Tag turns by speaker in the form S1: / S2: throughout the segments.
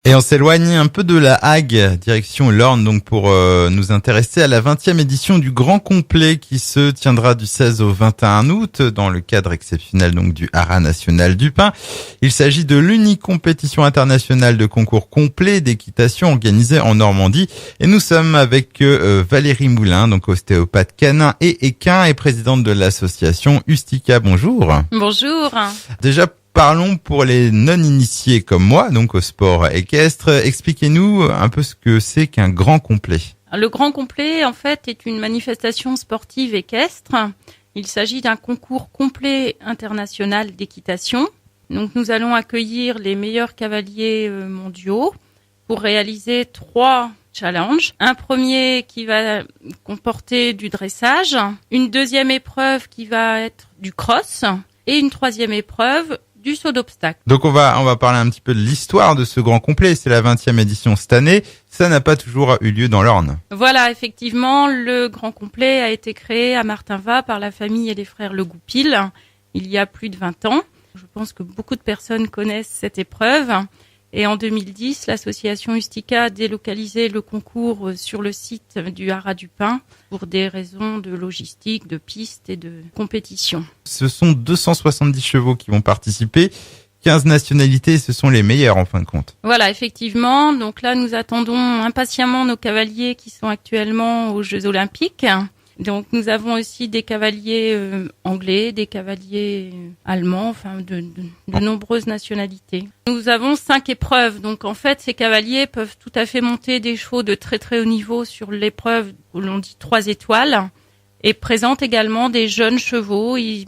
S1: Et on s'éloigne un peu de la Hague, direction l'Orne, donc pour nous intéresser à la 20e édition du Grand Complet qui se tiendra du 16 au 21 août dans le cadre exceptionnel donc du Haras national du Pin. Il s'agit de l'unique compétition internationale de concours complet d'équitation organisée en Normandie. Et nous sommes avec Valérie Moulin, donc ostéopathe canin et équin et présidente de l'association Ustica. Bonjour.
S2: Bonjour.
S1: Déjà, parlons pour les non-initiés comme moi, donc au sport équestre. Expliquez-nous un peu ce que c'est qu'un grand complet.
S2: Le Grand Complet, en fait, est une manifestation sportive équestre. Il s'agit d'un concours complet international d'équitation. Donc, nous allons accueillir les meilleurs cavaliers mondiaux pour réaliser 3 challenges. Un premier qui va comporter du dressage, une deuxième épreuve qui va être du cross et une troisième épreuve du saut d'obstacle.
S1: Donc on va parler un petit peu de l'histoire de ce Grand Complet. C'est la 20e édition cette année. Ça n'a pas toujours eu lieu dans l'Orne.
S2: Voilà, effectivement, le Grand Complet a été créé à Martinvat par la famille et les frères Le Goupil il y a plus de 20 ans. Je pense que beaucoup de personnes connaissent cette épreuve. Et en 2010, l'association Ustica a délocalisé le concours sur le site du Haras du Pin pour des raisons de logistique, de pistes et de compétition.
S1: Ce sont 270 chevaux qui vont participer, 15 nationalités, ce sont les meilleurs en fin de compte.
S2: Voilà, effectivement. Donc là, nous attendons impatiemment nos cavaliers qui sont actuellement aux Jeux Olympiques. Donc nous avons aussi des cavaliers anglais, des cavaliers allemands, enfin de nombreuses nationalités. Nous avons 5 épreuves, donc en fait ces cavaliers peuvent tout à fait monter des chevaux de très très haut niveau sur l'épreuve où l'on dit 3 étoiles et présentent également des jeunes chevaux. Ils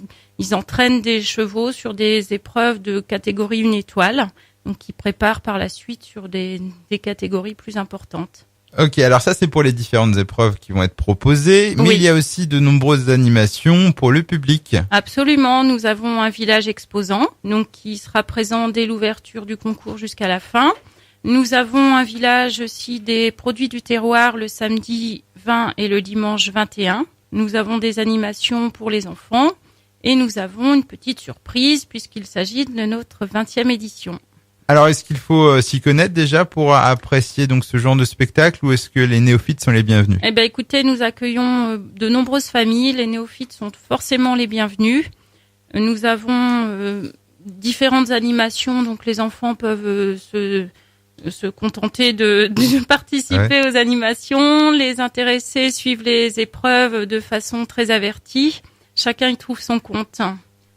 S2: entraînent des chevaux sur des épreuves de catégorie 1 étoile, donc qui préparent par la suite sur des catégories plus importantes.
S1: Ok, alors ça c'est pour les différentes épreuves qui vont être proposées, mais
S2: oui.
S1: Il y a aussi de nombreuses animations pour le public.
S2: Absolument, nous avons un village exposant, donc qui sera présent dès l'ouverture du concours jusqu'à la fin. Nous avons un village aussi des produits du terroir le samedi 20 et le dimanche 21. Nous avons des animations pour les enfants et nous avons une petite surprise puisqu'il s'agit de notre 20e édition.
S1: Alors, est-ce qu'il faut s'y connaître déjà pour apprécier donc ce genre de spectacle ou est-ce que les néophytes sont les bienvenus?
S2: Eh ben, écoutez, nous accueillons de nombreuses familles. Les néophytes sont forcément les bienvenus. Nous avons différentes animations, donc les enfants peuvent se contenter de participer aux animations, les intéressés suivent les épreuves de façon très avertie. Chacun y trouve son compte.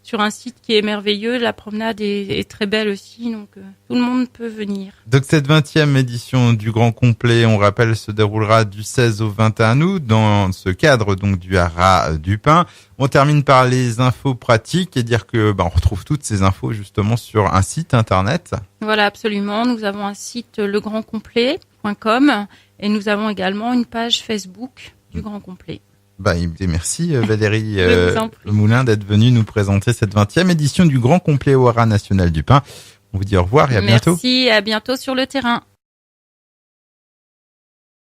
S2: Sur un site qui est merveilleux, la promenade est très belle aussi, donc tout le monde peut venir.
S1: Donc cette 20e édition du Grand Complet, on rappelle, se déroulera du 16 au 21 août dans ce cadre donc du Haras du Pin. On termine par les infos pratiques et dire que on retrouve toutes ces infos justement sur un site internet.
S2: Voilà, absolument. Nous avons un site legrandcomplet.com et nous avons également une page Facebook du Grand Complet.
S1: Merci Valérie
S2: Moulin
S1: d'être venue nous présenter cette 20e édition du Grand Complet au Haras national du Pin. On vous dit au revoir et à bientôt.
S2: Merci, à bientôt sur le terrain.